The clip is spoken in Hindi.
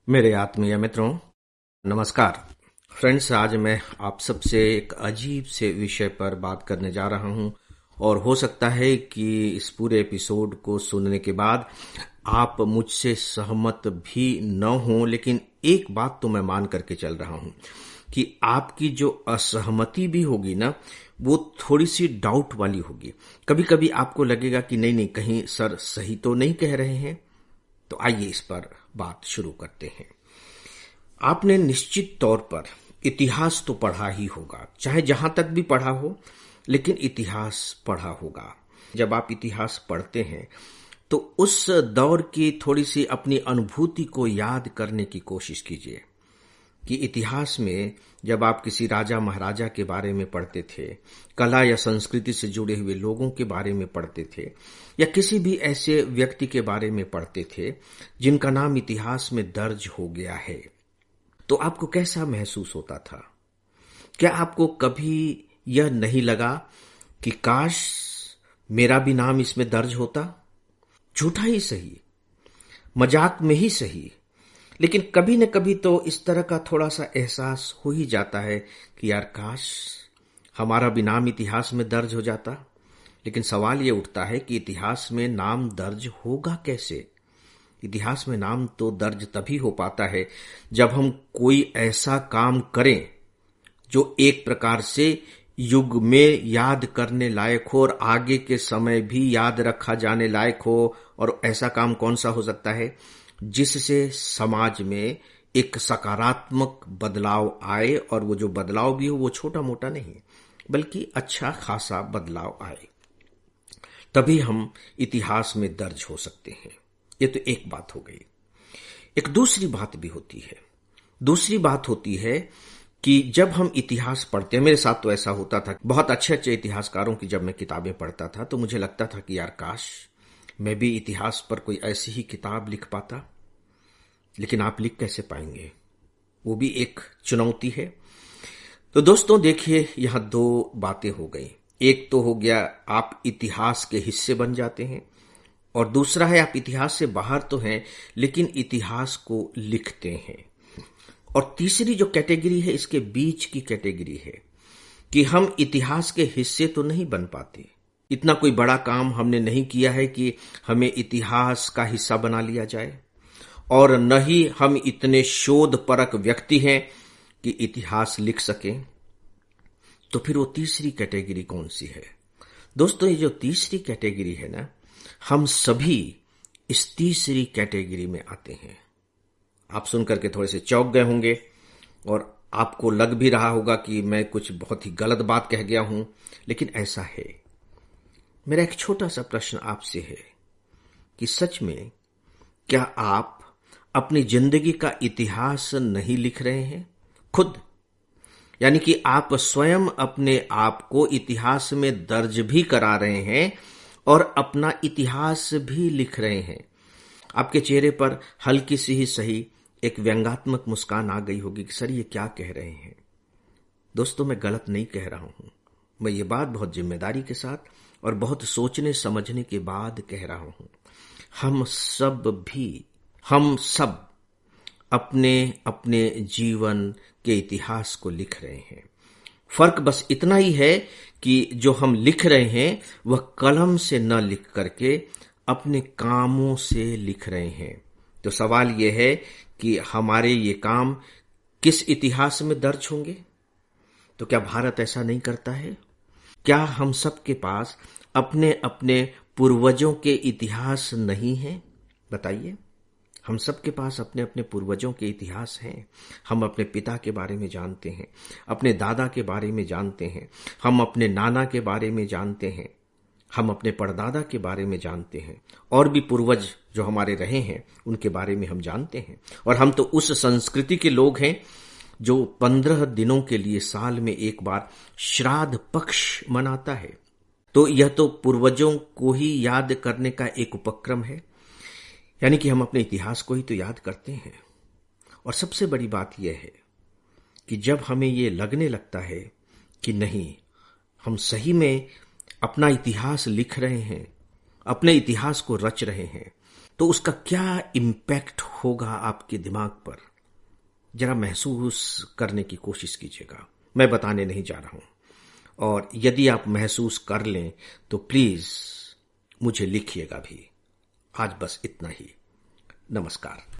मेरे आत्मीय मित्रों, नमस्कार। फ्रेंड्स, आज मैं आप सबसे एक अजीब से विषय पर बात करने जा रहा हूं और हो सकता है कि इस पूरे एपिसोड को सुनने के बाद आप मुझसे सहमत भी न हों, लेकिन एक बात तो मैं मान करके चल रहा हूं कि आपकी जो असहमति भी होगी ना, वो थोड़ी सी डाउट वाली होगी। कभी कभी आपको लगेगा कि नहीं नहीं, कहीं सर सही तो नहीं कह रहे हैं। तो आइए इस पर बात शुरू करते हैं। आपने निश्चित तौर पर इतिहास तो पढ़ा ही होगा, चाहे जहां तक भी पढ़ा हो, लेकिन इतिहास पढ़ा होगा। जब आप इतिहास पढ़ते हैं तो उस दौर की थोड़ी सी अपनी अनुभूति को याद करने की कोशिश कीजिए कि इतिहास में जब आप किसी राजा महाराजा के बारे में पढ़ते थे, कला या संस्कृति से जुड़े हुए लोगों के बारे में पढ़ते थे, या किसी भी ऐसे व्यक्ति के बारे में पढ़ते थे जिनका नाम इतिहास में दर्ज हो गया है, तो आपको कैसा महसूस होता था? क्या आपको कभी यह नहीं लगा कि काश मेरा भी नाम इसमें दर्ज होता? झूठा ही सही, मजाक में ही सही, लेकिन कभी न कभी तो इस तरह का थोड़ा सा एहसास हो ही जाता है कि यार काश हमारा भी नाम इतिहास में दर्ज हो जाता। लेकिन सवाल ये उठता है कि इतिहास में नाम दर्ज होगा कैसे? इतिहास में नाम तो दर्ज तभी हो पाता है जब हम कोई ऐसा काम करें जो एक प्रकार से युग में याद करने लायक हो और आगे के समय भी याद रखा जाने लायक हो। और ऐसा काम कौन सा हो सकता है? जिससे समाज में एक सकारात्मक बदलाव आए, और वो जो बदलाव भी हो वो छोटा मोटा नहीं, बल्कि अच्छा खासा बदलाव आए। तभी हम इतिहास में दर्ज हो सकते हैं। ये तो एक बात हो गई। एक दूसरी बात भी होती है। दूसरी बात होती है कि जब हम इतिहास पढ़ते हैं, मेरे साथ तो ऐसा होता था, बहुत अच्छे अच्छे इतिहासकारों की जब मैं किताबें पढ़ता था तो मुझे लगता था कि यार काश मैं भी इतिहास पर कोई ऐसी ही किताब लिख पाता। लेकिन आप लिख कैसे पाएंगे? वो भी एक चुनौती है। तो दोस्तों देखिए, यहां दो बातें हो गई। एक तो हो गया आप इतिहास के हिस्से बन जाते हैं, और दूसरा है आप इतिहास से बाहर तो हैं लेकिन इतिहास को लिखते हैं। और तीसरी जो कैटेगरी है, इसके बीच की कैटेगरी है कि हम इतिहास के हिस्से तो नहीं बन पाते। इतना कोई बड़ा काम हमने नहीं किया है कि हमें इतिहास का हिस्सा बना लिया जाए, और न ही हम इतने शोधपरक व्यक्ति हैं कि इतिहास लिख सकें। तो फिर वो तीसरी कैटेगरी कौन सी है? दोस्तों, ये जो तीसरी कैटेगरी है ना, हम सभी इस तीसरी कैटेगरी में आते हैं। आप सुनकर के थोड़े से चौंक गए होंगे और आपको लग भी रहा होगा कि मैं कुछ बहुत ही गलत बात कह गया हूं, लेकिन ऐसा है। मेरा एक छोटा सा प्रश्न आपसे है कि सच में क्या आप अपनी जिंदगी का इतिहास नहीं लिख रहे हैं खुद? यानी कि आप स्वयं अपने आप को इतिहास में दर्ज भी करा रहे हैं और अपना इतिहास भी लिख रहे हैं। आपके चेहरे पर हल्की सी ही सही एक व्यंग्यात्मक मुस्कान आ गई होगी कि सर ये क्या कह रहे हैं। दोस्तों, मैं गलत नहीं कह रहा हूं। मैं ये बात बहुत जिम्मेदारी के साथ और बहुत सोचने समझने के बाद कह रहा हूं। हम सब अपने अपने जीवन के इतिहास को लिख रहे हैं। फर्क बस इतना ही है कि जो हम लिख रहे हैं वह कलम से न लिख करके अपने कामों से लिख रहे हैं। तो सवाल यह है कि हमारे ये काम किस इतिहास में दर्ज होंगे? तो क्या भारत ऐसा नहीं करता है? क्या हम सब के पास अपने अपने पूर्वजों के इतिहास नहीं हैं? बताइए। हम सब के पास अपने अपने पूर्वजों के इतिहास हैं। हम अपने पिता के बारे में जानते हैं, अपने दादा के बारे में जानते हैं, हम अपने नाना के बारे में जानते हैं, हम अपने परदादा के बारे में जानते हैं, और भी पूर्वज जो हमारे रहे हैं उनके बारे में हम जानते हैं। और हम तो उस संस्कृति के लोग हैं जो 15 दिनों के लिए साल में एक बार श्राद्ध पक्ष मनाता है। तो यह तो पूर्वजों को ही याद करने का एक उपक्रम है। यानी कि हम अपने इतिहास को ही तो याद करते हैं। और सबसे बड़ी बात यह है कि जब हमें ये लगने लगता है कि नहीं, हम सही में अपना इतिहास लिख रहे हैं, अपने इतिहास को रच रहे हैं, तो उसका क्या इम्पैक्ट होगा आपके दिमाग पर, जरा महसूस करने की कोशिश कीजिएगा। मैं बताने नहीं जा रहा हूं, और यदि आप महसूस कर लें तो प्लीज मुझे लिखिएगा भी। आज बस इतना ही। नमस्कार।